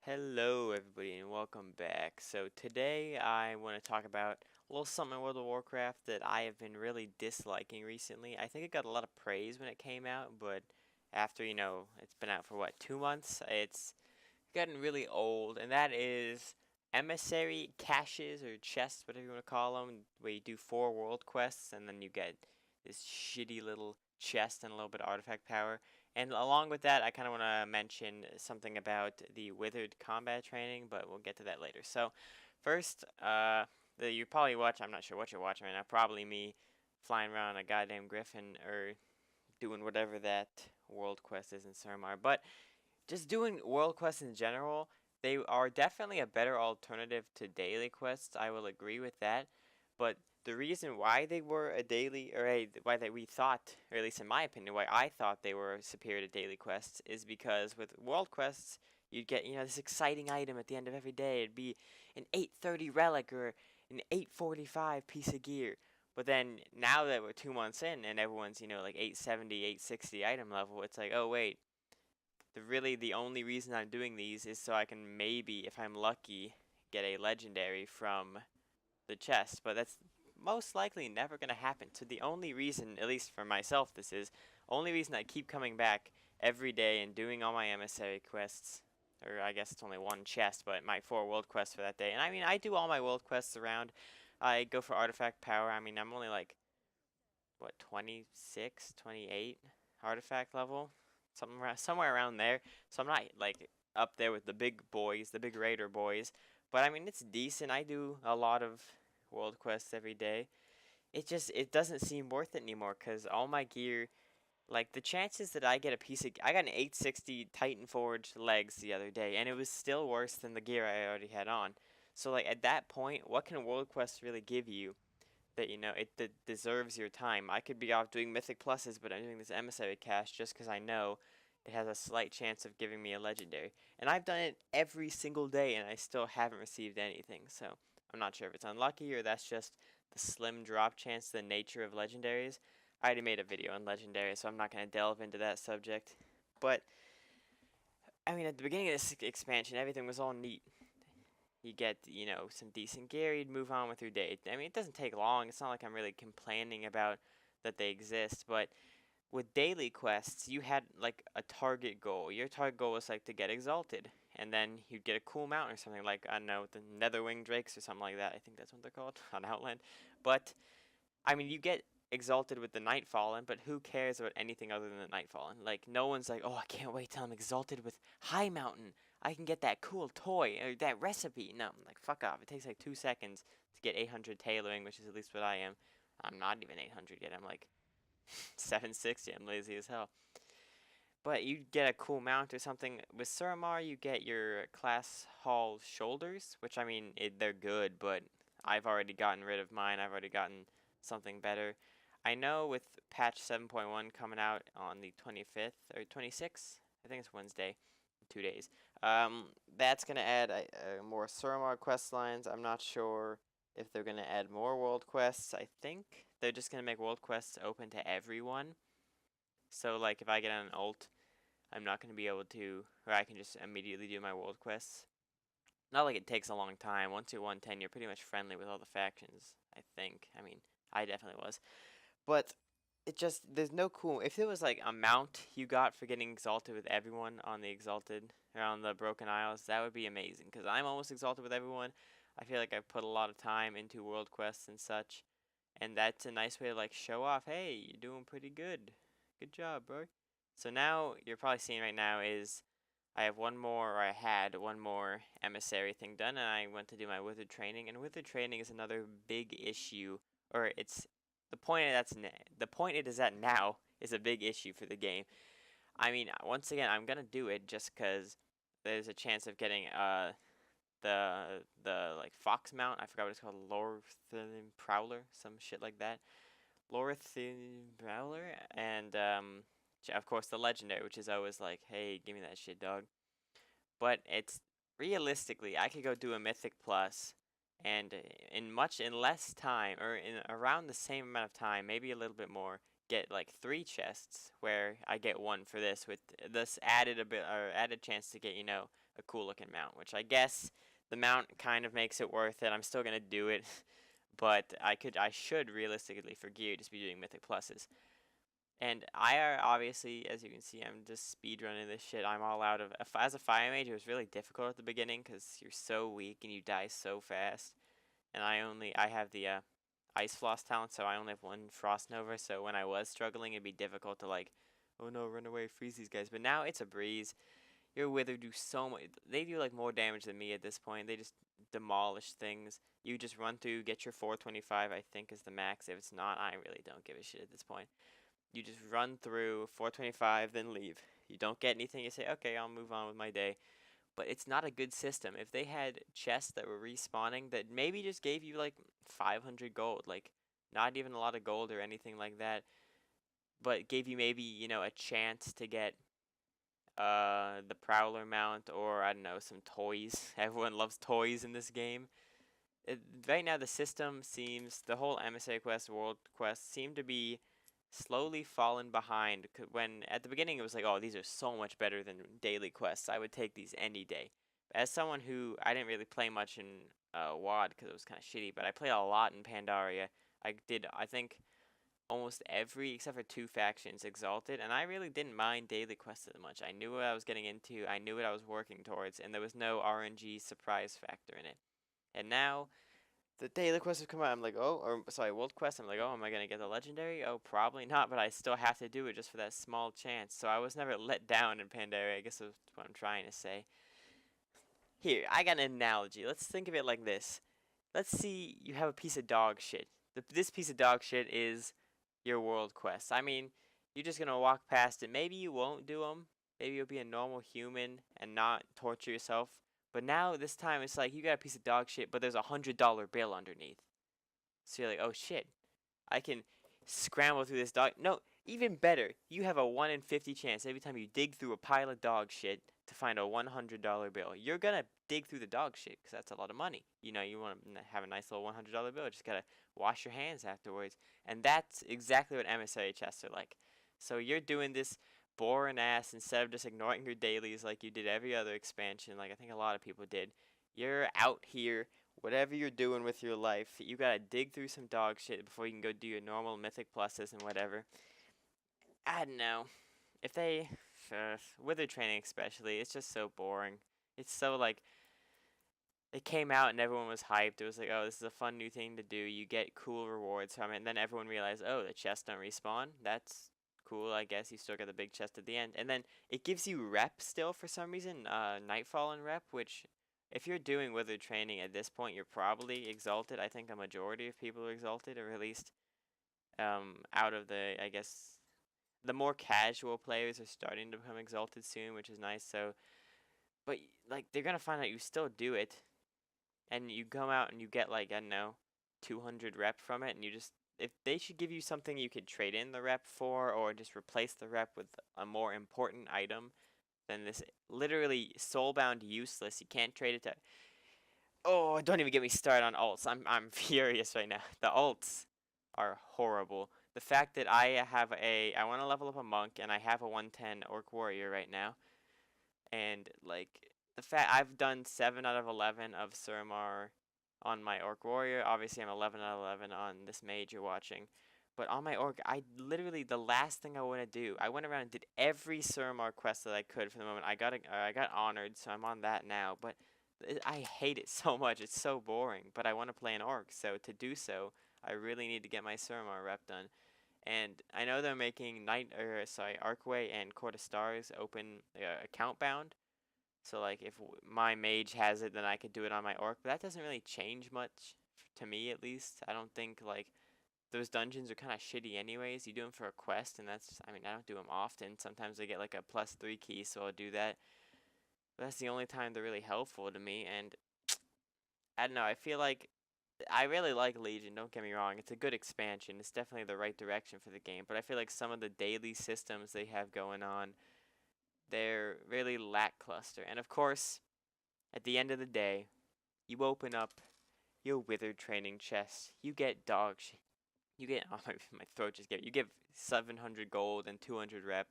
Hello, everybody, and welcome back. So, today I want to talk about a little something in World of Warcraft that I have been really disliking recently. I think it got a lot of praise when it came out, but after, it's been out for what, 2 months? It's gotten really old, and that is emissary caches or chests, whatever you want to call them, where you do 4 world quests and then you get this shitty little chest and a little bit of artifact power. And along with that, I kind of want to mention something about the withered combat training, but we'll get to that later. So, first, you probably watch, I'm not sure what you're watching right now, probably me flying around a goddamn griffin or doing whatever that world quest is in Suramar. But just doing world quests in general, they are definitely a better alternative to daily quests. I will agree with that. But the reason why they were a daily, or why that we thought, or at least in my opinion, why I thought they were superior to daily quests, is because with world quests, you'd get this exciting item at the end of every day. It'd be an 830 relic or an 845 piece of gear. But then now that we're 2 months in and everyone's like 870, 860 item level, it's like, oh wait, the only reason I'm doing these is so I can maybe, if I'm lucky, get a legendary from the chest. But that's most likely never gonna happen. So the only reason, at least for myself, only reason I keep coming back every day and doing all my emissary quests, or I guess it's only one chest, but my 4 world quests for that day. And I mean, I do all my world quests around. I go for artifact power. I mean, I'm only like what, 26, 28 artifact level, somewhere around there. So I'm not like up there with the big boys, the big raider boys, but I mean it's decent. I do a lot of world quests every day. It doesn't seem worth it anymore because all my gear, like the chances that I get I got an 860 Titan Forge legs the other day, and it was still worse than the gear I already had on. So like at that point, what can world quests really give you that it deserves your time? I could be off doing mythic pluses, but I'm doing this emissary cache just because I know it has a slight chance of giving me a legendary. And I've done it every single day, and I still haven't received anything. So I'm not sure if it's unlucky or that's just the slim drop chance, the nature of legendaries. I already made a video on legendaries, so I'm not going to delve into that subject. But I mean, at the beginning of this expansion, everything was all neat. You get, some decent gear, you'd move on with your day. I mean, it doesn't take long. It's not like I'm really complaining about that they exist, but with daily quests, you had like a target goal. Your target goal was like to get exalted, and then you'd get a cool mount or something like, I don't know, the Netherwing Drakes or something like that. I think that's what they're called on Outland. But I mean, you get exalted with the Nightfallen, but who cares about anything other than the Nightfallen? Like, no one's like, oh, I can't wait till I'm exalted with High Mountain. I can get that cool toy or that recipe. No, I'm like, fuck off. It takes like 2 seconds to get 800 tailoring, which is at least what I am. I'm not even 800 yet. I'm like 760. I'm lazy as hell. But you get a cool mount or something. With Suramar, you get your class hall shoulders, which I mean, they're good, but I've already gotten rid of mine. I've already gotten something better. I know with patch 7.1 coming out on the 25th or 26th, I think it's Wednesday, 2 days. That's gonna add more Suramar quest lines. I'm not sure if they're gonna add more world quests. I think they're just gonna make world quests open to everyone. So like if I get on an ult, I'm not gonna be able to, or I can just immediately do my world quests. Not like it takes a long time. Once you're 110, you're pretty much friendly with all the factions, I think. I mean, I definitely was. But there's no cool. If there was like a mount you got for getting exalted with everyone on the exalted, or on the Broken Isles, that would be amazing. Because I'm almost exalted with everyone. I feel like I've put a lot of time into world quests and such. And that's a nice way to like show off, hey, you're doing pretty good. Good job, bro. So now, you're probably seeing right now is I have one more, or I had one more emissary thing done, and I went to do my withered training. And withered training is another big issue, or it's the point it is at now is a big issue for the game. I mean, once again, I'm gonna do it just because there's a chance of getting the like fox mount. I forgot what it's called, Lorthin Prowler, some shit like that. Lorthin Prowler, and of course the legendary, which is always like, hey, give me that shit, dog. But it's realistically, I could go do a mythic plus, and in less time, or in around the same amount of time, maybe a little bit more, get like 3 chests, where I get one for this with this added a bit or added chance to get a cool looking mount, which I guess the mount kind of makes it worth it. I'm still gonna do it, but I should realistically for gear just be doing mythic pluses. And I are obviously, as you can see, I'm just speedrunning this shit. I'm all out of. As a fire mage, it was really difficult at the beginning because you're so weak and you die so fast. And I have the ice floss talent, so I only have 1 frost nova. So when I was struggling, it'd be difficult to like, oh no, run away, freeze these guys. But now it's a breeze. Your wither do so much. They do like more damage than me at this point. They just demolish things. You just run through, get your 425. I think is the max. If it's not, I really don't give a shit at this point. You just run through 425, then leave. You don't get anything, you say, okay, I'll move on with my day. But it's not a good system. If they had chests that were respawning that maybe just gave you like 500 gold, like not even a lot of gold or anything like that, but gave you maybe, a chance to get the Prowler mount or, I don't know, some toys. Everyone loves toys in this game. Right now the system seems, the whole emissary quest, world quest seem to be slowly fallen behind. When at the beginning it was like, oh, these are so much better than daily quests, I would take these any day. As someone who, I didn't really play much in WoD because it was kind of shitty, but I played a lot in Pandaria. I think almost every except for 2 factions exalted, and I really didn't mind daily quests that much. I knew what I was getting into, I knew what I was working towards, and there was no RNG surprise factor in it. And now the daily quests have come out. I'm like, oh, or sorry, world quest. I'm like, oh, am I gonna get the legendary? Oh, probably not, but I still have to do it just for that small chance. So I was never let down in Pandaria. I guess that's what I'm trying to say. Here, I got an analogy. Let's think of it like this. Let's see, you have a piece of dog shit. This piece of dog shit is your world quest. I mean, you're just gonna walk past it. Maybe you won't do them. Maybe you'll be a normal human and not torture yourself. But now, this time, it's like you got a piece of dog shit, but there's a $100 bill underneath. So you're like, oh shit, I can scramble through this dog. No, even better, you have a 1 in 50 chance every time you dig through a pile of dog shit to find a $100 bill. You're gonna dig through the dog shit because that's a lot of money. You want to have a nice little $100 bill. Just gotta wash your hands afterwards. And that's exactly what emissary chests are like. So you're doing this boring ass instead of just ignoring your dailies like you did every other expansion, like I think a lot of people did. You're out here, whatever you're doing with your life, you gotta dig through some dog shit before you can go do your normal mythic pluses and whatever. I don't know. If they, wither training especially, it's just so boring. It's so like, it came out and everyone was hyped. It was like, oh, this is a fun new thing to do. You get cool rewards from it. And then everyone realized, oh, the chests don't respawn. That's cool, I guess. You still get the big chest at the end. And then it gives you rep still for some reason, Nightfall and rep, which if you're doing wither training at this point, you're probably exalted. I think a majority of people are exalted, or at least out of the, I guess, the more casual players are starting to become exalted soon, which is nice. So, but like they're gonna find out you still do it, and you come out and you get like, I don't know, 200 rep from it, and you just, if they should give you something you could trade in the rep for, or just replace the rep with a more important item than this literally soulbound useless. You can't trade it to. Oh, don't even get me started on ults. I'm furious right now. The ults are horrible. The fact that I want to level up a monk and I have a 110 orc warrior right now, and like the fact I've done 7 out of 11 of Suramar on my orc warrior. Obviously, I'm 11 out of 11 on this mage you're watching. But on my orc, I literally, the last thing I want to do, I went around and did every Suramar quest that I could for the moment. I got honored, so I'm on that now. But I hate it so much. It's so boring. But I want to play an orc, so to do so, I really need to get my Suramar rep done. And I know they're making Arcway and Court of Stars open account bound. So like if my mage has it, then I could do it on my orc. But that doesn't really change much to me, at least. I don't think like those dungeons are kind of shitty anyways. You do them for a quest, and that's, I mean, I don't do them often. Sometimes I get like a +3 key, so I'll do that. But that's the only time they're really helpful to me, and I don't know, I feel like I really like Legion, don't get me wrong. It's a good expansion. It's definitely the right direction for the game, but I feel like some of the daily systems they have going on, they're really lackluster. And of course, at the end of the day, you open up your withered training chest. You get dog shit. You get, oh, my throat just gave, you get 700 gold and 200 rep.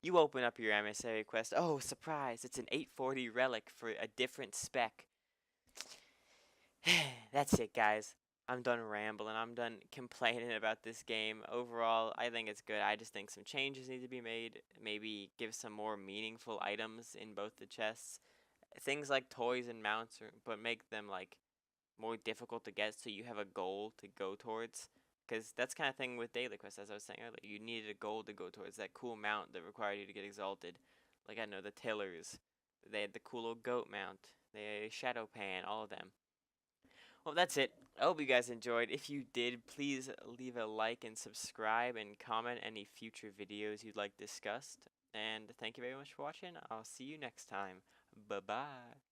You open up your emissary quest. Oh, surprise! It's an 840 relic for a different spec. That's it, guys. I'm done rambling. I'm done complaining about this game. Overall, I think it's good. I just think some changes need to be made. Maybe give some more meaningful items in both the chests. Things like toys and mounts, but make them like more difficult to get so you have a goal to go towards. Because that's kind of thing with daily quests, as I was saying earlier. You needed a goal to go towards, that cool mount that required you to get exalted. Like, I know, the Tillers. They had the cool old goat mount. They had Shadow Pan, all of them. Well, that's it. I hope you guys enjoyed. If you did, please leave a like and subscribe and comment any future videos you'd like discussed. And thank you very much for watching. I'll see you next time. Bye-bye.